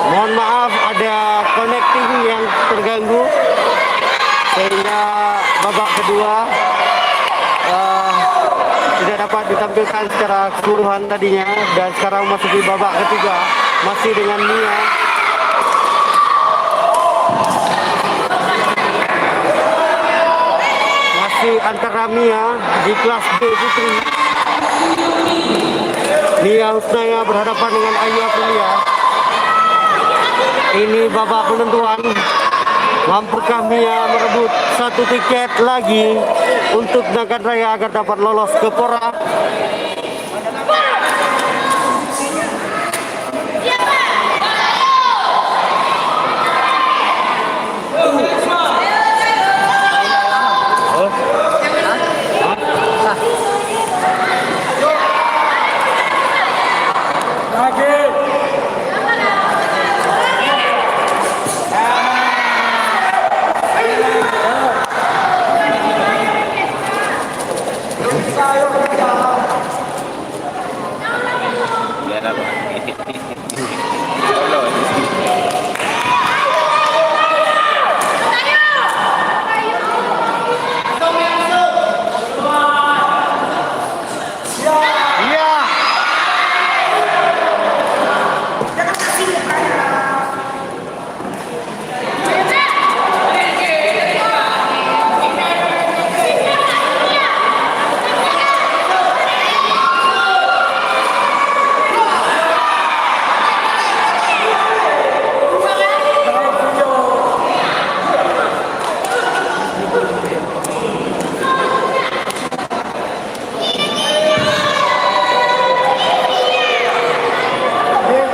Mohon maaf ada connecting yang terganggu sehingga babak kedua tidak dapat ditampilkan secara keseluruhan tadinya, dan sekarang masuki babak ketiga masih dengan Mia. Masih antara Mia di kelas B putri. Mia Husnaya berhadapan dengan Ayu Aprilia. Ini babak penentuan. Mampukah Mia merebut satu tiket lagi untuk Nagan Raya agar dapat lolos ke Pora? Oke.